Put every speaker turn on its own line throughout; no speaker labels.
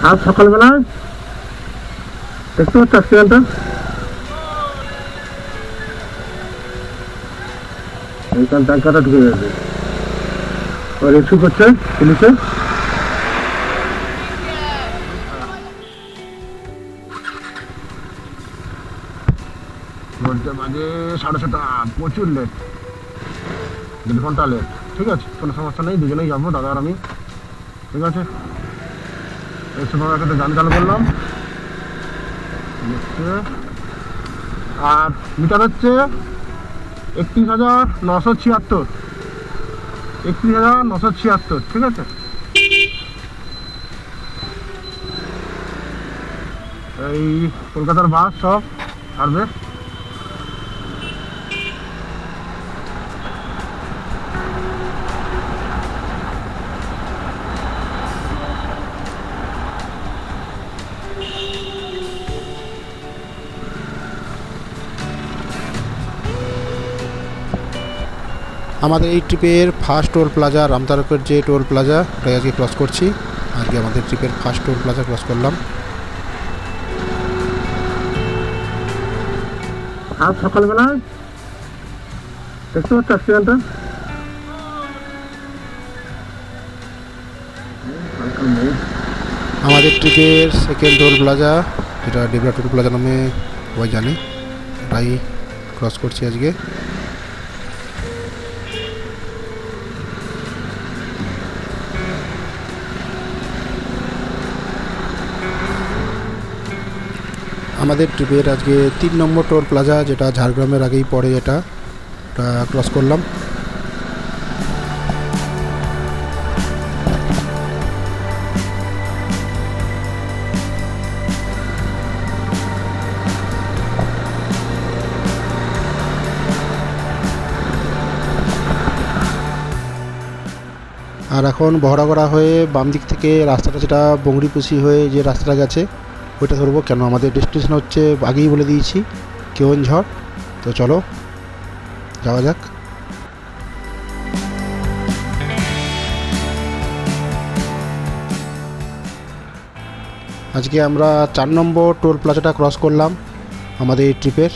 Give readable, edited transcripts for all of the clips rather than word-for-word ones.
আজ সকালবেলা দেখতে পাচ্ছ অ্যাক্সিডেন্টটা, এইখান ট্যাঙ্কারটা ঢুকে গেছে, রেস্কিউ করছে পুলিশে। বলতে বাজে 6:30, প্রচুর লেট, 1.5 ঘন্টা লেট। ঠিক আছে, কোনো সমস্যা নেই, দুজনেই যাবো, দাদা আর আমি। ঠিক আছে, এই সময় একটা গান চালু করলাম, আর মিটার হচ্ছে 31,976, 31,976। ঠিক আছে, এই কলকাতার বাস সব ছাড়বে।
আমাদের এই ট্রিপের ফার্স্ট টোল প্লাজা রামতারকের যে টোল প্লাজা, ওটাই আজকে ক্রস করছি। আজকে আমাদের ট্রিপের ফার্স্ট টোল প্লাজা ক্রস করলাম।
আজ সকালবেলা দেখতে পাচ্ছ অ্যাক্সিডেন্টটা,
আমাদের ট্রিপের সেকেন্ড টোল প্লাজা, যেটা ডেবরা টোল প্লাজা নামে সবাই জানে, ওটাই ক্রস করছি আজকে। আমাদের ট্রিপের আজকে 3 নম্বর টোল প্লাজা, যেটা ঝাড়গ্রামের আগেই পড়ে, ওটা ক্রস করলাম। আর এখন বহরাগড়া হয়ে বাম দিক থেকে রাস্তাটা, যেটা বংড়িপুষি হয়ে যে রাস্তাটা গেছে, ওইটা ধরবো। কেন আমাদের ডেস্টিনেশন হচ্ছে, আগেই বলে দিয়েছি, কেওনঝড়। তো চলো যাওয়া যাক। আজকে আমরা 4 নম্বর টোল প্লাজাটা ক্রস করলাম আমাদের এই ট্রিপের।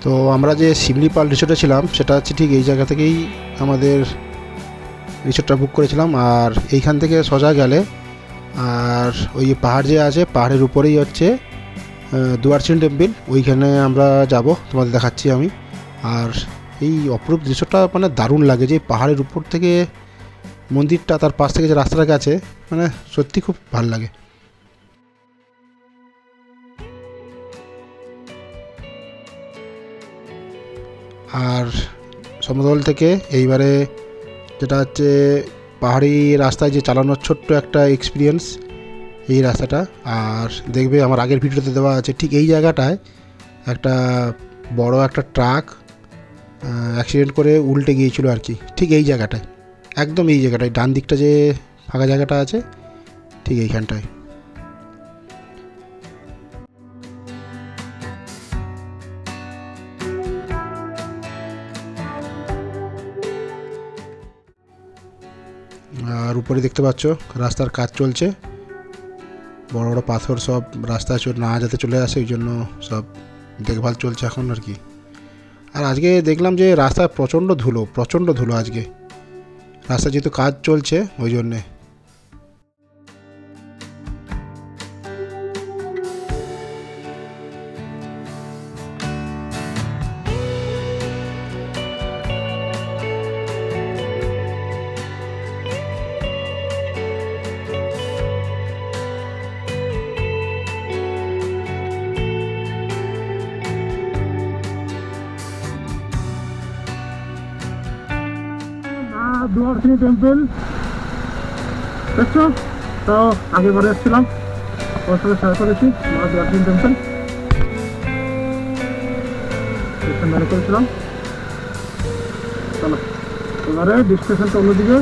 তো আমরা যে শিমলিপাল রিসোর্টে ছিলাম, সেটা হচ্ছে ঠিক এই জায়গা থেকেই আমাদের রিসোর্টটা বুক করেছিলাম। আর এইখান থেকে সোজা গেলে, আর ওই পাহাড় যে আছে, পাহাড়ের উপরেই হচ্ছে দুয়ারচিন টেম্পল, ওইখানে আমরা যাব, তোমাদের দেখাচ্ছি আমি। আর এই অপরূপ দৃশ্যটা মানে দারুণ লাগে, যে পাহাড়ের উপর থেকে মন্দিরটা, তার পাশ থেকে যে রাস্তাটা গেছে, মানে সত্যি খুব ভালো লাগে। আর সমতল থেকে এইবারে যেটা হচ্ছে পাহাড়ি রাস্তায় যে চালানোর ছোট্ট একটা এক্সপিরিয়েন্স, এই রাস্তাটা। আর দেখবে আমার আগের ভিডিওতে দেওয়া আছে, ঠিক এই জায়গাটায় একটা বড় একটা ট্রাক অ্যাক্সিডেন্ট করে উল্টে গিয়েছিল আর কি, ঠিক এই জায়গাটায়, একদম এই জায়গাটায়, ডান দিকটা যে ফাঁকা জায়গাটা আছে, ঠিক এইখানটায়। আর উপরে দেখতে পাচ্ছ রাস্তার কাজ চলছে, বড় বড় পাথর সব রাস্তায় না যাতে চলে আসে, ওই জন্য সব দেখভাল চলছে এখন আর কি। আর আজকে দেখলাম যে রাস্তায় প্রচণ্ড ধুলো আজকে, রাস্তায় যেহেতু কাজ চলছে ওই জন্যে।
দুয়ারচিনি টেম্পল দেখছো, তো আগে করে এসেছিলাম, ওর সাথে শেয়ার করেছি আমরা ব্যাটিং টেনশন মেনে করেছিলাম। চলো এবারে ডিসকাশনটা অন্যদিকে।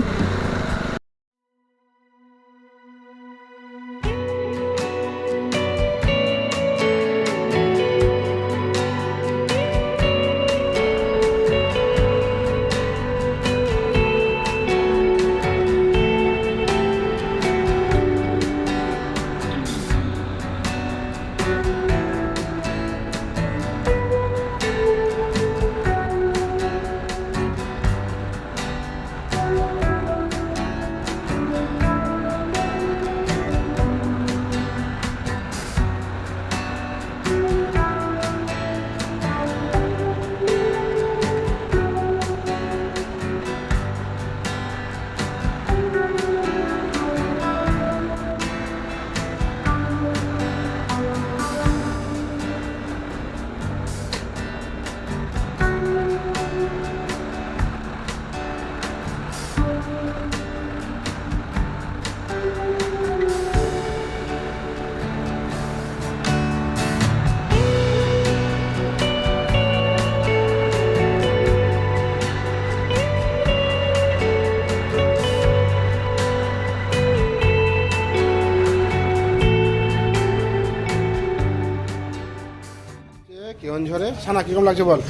কেওনঝড়ে সানা কিরকম লাগছে বল?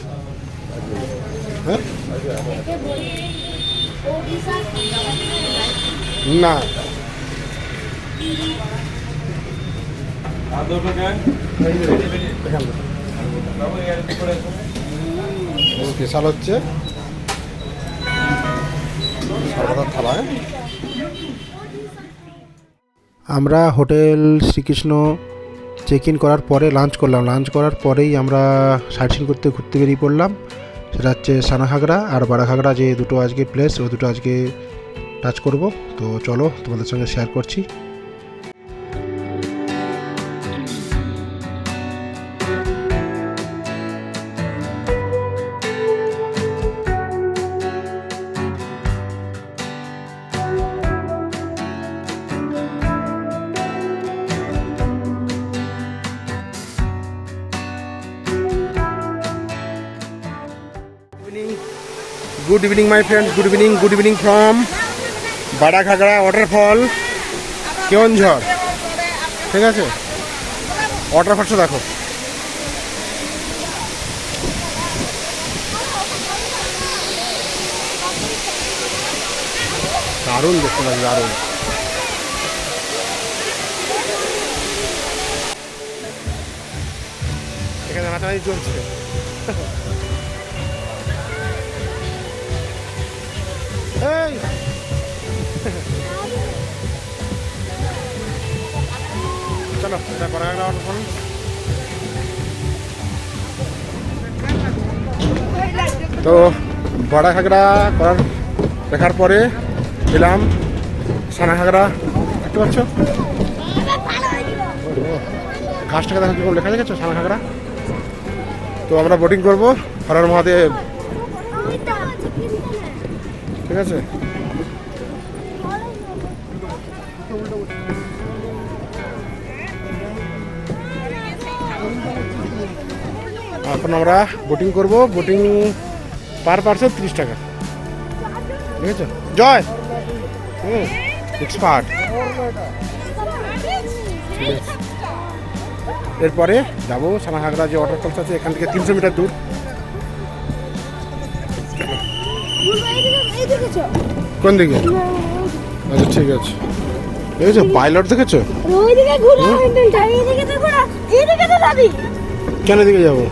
হ্যাঁ না স্পেশাল হচ্ছে সর্বদার থালা। আমরা হোটেল শ্রীকৃষ্ণ চেক ইন করার পরে লাঞ্চ করলাম। লাঞ্চ করার পরেই আমরা সাইট সিন করতে ঘুরতে বেরিয়ে পড়লাম। সেটা হচ্ছে সানাঘাগরা আর বারাঘাগরা, যে দুটো আজকে প্লেস, ও দুটো আজকে টাচ করব। তো চলো তোমাদের সঙ্গে শেয়ার করছি। Good evening my friend, good evening from Badaghagara waterfall Keonjhar. ঠিক আছে, ওয়াটারফলটা দেখো, দারুণ দেখতে লাগে, দারুণ। এখানে নাচানাচি চলছে। এই চলো, এটা বারাঘাগরা ওয়াটারফল। তো বারাঘাগরা করার দেখার পরে এলাম সানাঘাগরা। দেখতে পাচ্ছ ঘাসটাকে দেখো কিরকম লেখা দেখেছো, সানাঘাগরা। তো আমরা বোটিং করবো, হর হর মহাদেব। ঠিক আছে, এখন আমরা বোটিং করব। বোটিং পার পার্সন 30 টাকা। ঠিক আছে, জয় এক্সপার্ট। এরপরে যাবো সানাঘাগরা যে ওয়াটারফলস আছে, এখান থেকে 300 মিটার দূর। কোন দিকে? আচ্ছা ঠিক আছে। দেখেছো পাইলট দেখেছো? কেন দিকে যাবো?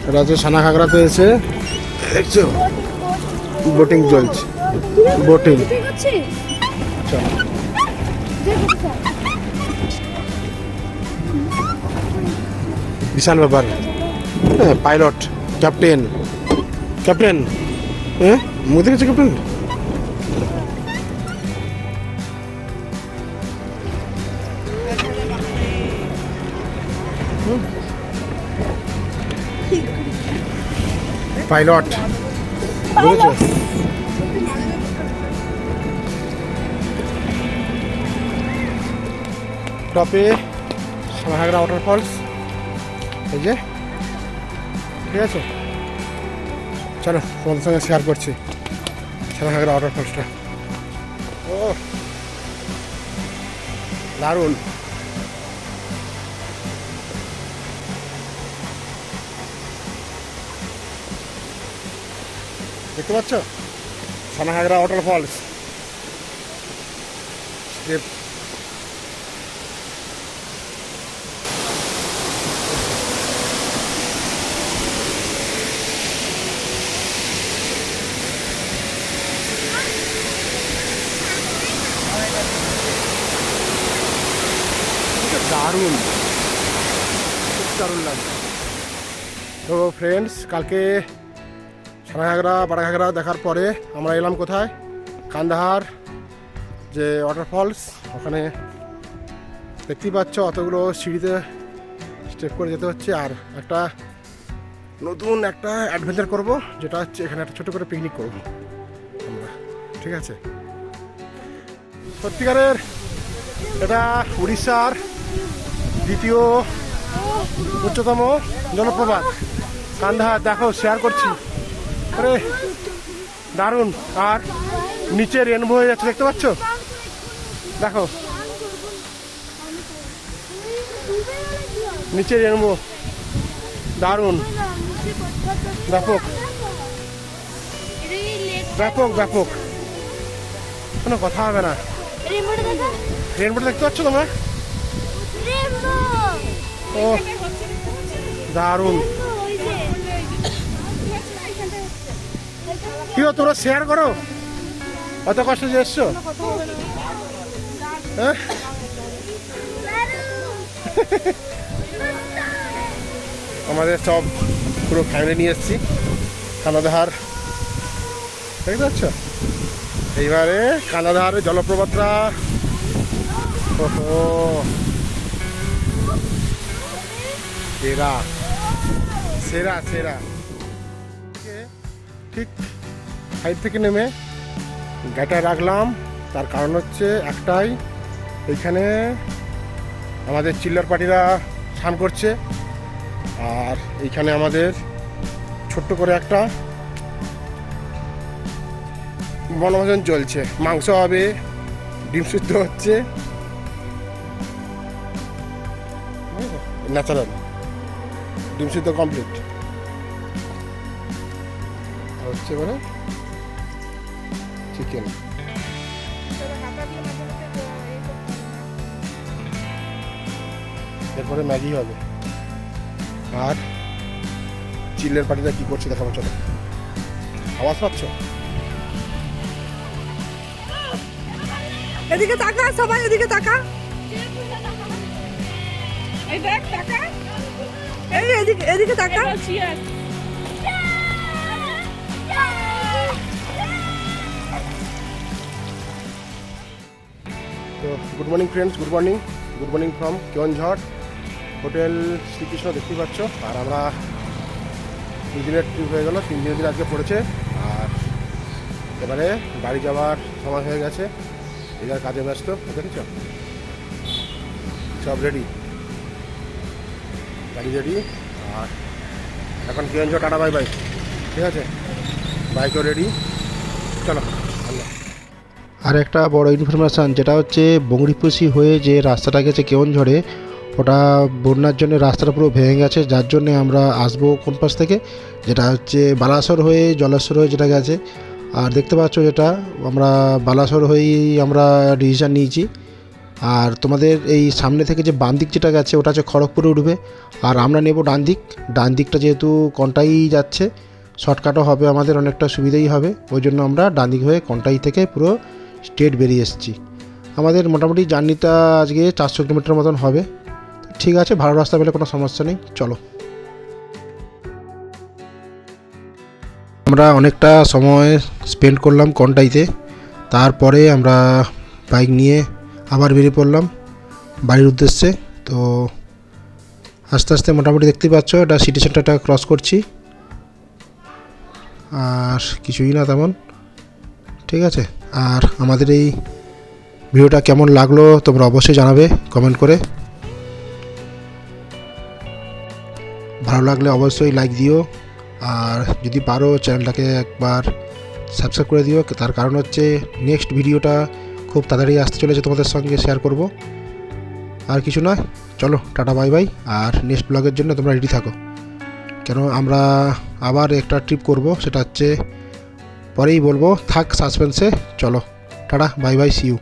এটা হচ্ছে সানাঘাগরাতে এসে দেখছো বোটিং চলছে, বোটিং। বিশাল ব্যাপার। হ্যাঁ, পাইলট, ক্যাপ্টেন, ক্যাপ্টেন, হ্যাঁ মুখ দেখেছো ক্যাপ্টেন? পাইলট বুঝেছো? টপে সোনাঘাগরা ওয়াটারফলস, এই যে, ঠিক আছে। চলো তোমাদের সঙ্গে শেয়ার করছি সোনাঘাগরা ওয়াটারফলসটা। ও দারুণ। দেখতে পাচ্ছ সোনাঘাগরা ওয়াটারফলস। দারুণ, খুব দারুণ লাগছে। তো ফ্রেন্ডস, কালকে সোনাঘাগরা বারাঘাগরা দেখার পরে আমরা এলাম কোথায়, কান্দাহার যে ওয়াটারফলস। ওখানে দেখতেই পাচ্ছ অতগুলো সিঁড়িতে স্টেপ করে যেতে হচ্ছে। আর একটা নতুন একটা অ্যাডভেঞ্চার করব, যেটা হচ্ছে এখানে একটা ছোটো করে পিকনিক করব আমরা, ঠিক আছে। সত্যিকারের এটা উড়িষ্যার দ্বিতীয় উচ্চতম জলপ্রপাত কান্দাহার। দেখো শেয়ার করছি, আরে দারুণ। আর নিচে রেনবো হয়ে যাচ্ছে, দেখতে পাচ্ছ? দেখো নিচে রেনবো, দারুণ, ব্যাপক ব্যাপক ব্যাপক, কোনো কথা হবে না। রেনবোটা দেখতে পাচ্ছ তোমরা? ও দারুণ। কি তোমরা শেয়ার করো, অত কষ্ট যে এসছো। হ্যাঁ আমাদের সব পুরো ফ্যামিলি নিয়ে এসেছি কান্দাহার, দেখতে পাচ্ছ? এইবারে কান্দাহার জলপ্রপাতটা, ওহো সেরা সেরা সেরা। ঠিক সাইড থেকে নেমে গাড়িটা রাখলাম, তার কারণ হচ্ছে একটাই, এইখানে আমাদের চিল্লার পার্টিরা স্নান করছে। আর এইখানে আমাদের ছোট্ট করে একটা বনভোজন চলছে, মাংস হবে, ডিম সিদ্ধ হচ্ছে, ন্যাচারাল ডিম সিদ্ধ কমপ্লিট হচ্ছে। এবারে চিকেন, এরপরে ম্যাগি হবে। আর চিল্লের পার্টিটা কি করছে দেখাবো, চলো। আওয়াজ পাচ্ছ?
এদিকে তাকা, সবাই এদিকে তাকা, এই দেখ তাকা, এই এদিকে এদিকে তাকা।
তো good morning friends, good morning from Keonjhar hotel Shrikrishna, দেখতেই পাচ্ছ। আর আমরা 3 দিনের ট্রিপ হয়ে গেল, 3 দিন আজকে পড়েছে। আর এবারে বাড়ি যাওয়ার সময় হয়ে গেছে, এবার কাজে ব্যস্ত, দেখেছ? সব রেডি, গাড়ি রেডি। আর এখন কেওনঝড়, টাটা বাই বাই, ঠিক আছে? বাইকও রেডি, চলো। আর একটা বড় ইনফরমেশান, যেটা হচ্ছে বংরিপুসি হয়ে যে রাস্তাটা গেছে কেওনঝড়ে, ওটা বন্যার জন্য রাস্তাটা পুরো ভেঙে গেছে। যার জন্যে আমরা আসবো কোন পাশ থেকে, যেটা হচ্ছে বালাসর হয়ে জলেশ্বর হয়ে যেটা গেছে। আর দেখতে পাচ্ছ যেটা আমরা বালাসর হয়েই আমরা ডিসিশান নিয়েছি। আর তোমাদের এই সামনে থেকে যে বাম দিক যেটা গেছে ওটা হচ্ছে খড়গপুরে উঠবে, আর আমরা নেব ডান দিকটা, যেহেতু কন্টাই যাচ্ছে, শর্টকাটও হবে, আমাদের অনেকটা সুবিধাই হবে। ওই জন্য আমরা ডান দিক হয়ে কন্টাই থেকে পুরো স্ট্রেট বেরিয়ে এসেছি। আমাদের মোটামুটি জার্নিটা আজকে 400 কিলোমিটার মতন হবে। ঠিক আছে, ভালো রাস্তা পেলে কোনো সমস্যা নেই, চলো। আমরা অনেকটা সময় স্পেন্ড করলাম কন্টাইতে, তারপরে আমরা বাইক নিয়ে আবার বেরিয়ে পড়লাম বাড়ির উদ্দেশ্যে। তো আস্তে আস্তে মোটামুটি দেখতেই পাচ্ছ, এটা সিটি সেন্টারটা ক্রস করছি, আর কিছুই না তেমন, ঠিক আছে। আর আমাদের এই ভিডিওটা কেমন লাগলো তোমরা অবশ্যই জানাবে কমেন্ট করে। ভালো লাগলে অবশ্যই লাইক দিও, আর যদি পারো চ্যানেলটাকে একবার সাবস্ক্রাইব করে দিও। তার কারণ হচ্ছে নেক্সট ভিডিওটা খুব তাড়াতাড়ি আসতে চলেছে, তোমাদের সঙ্গে শেয়ার করব। আর কিছু নয়, চলো টাটা বাই বাই। আর নেক্সট ব্লগের জন্য তোমরা রেডি থাকো, কেন আমরা আবার একটা ট্রিপ করব, সেটা হচ্ছে পরেই বলবো, থাক সাসপেন্সে। চলো টাটা বাই বাই, সি ইউ।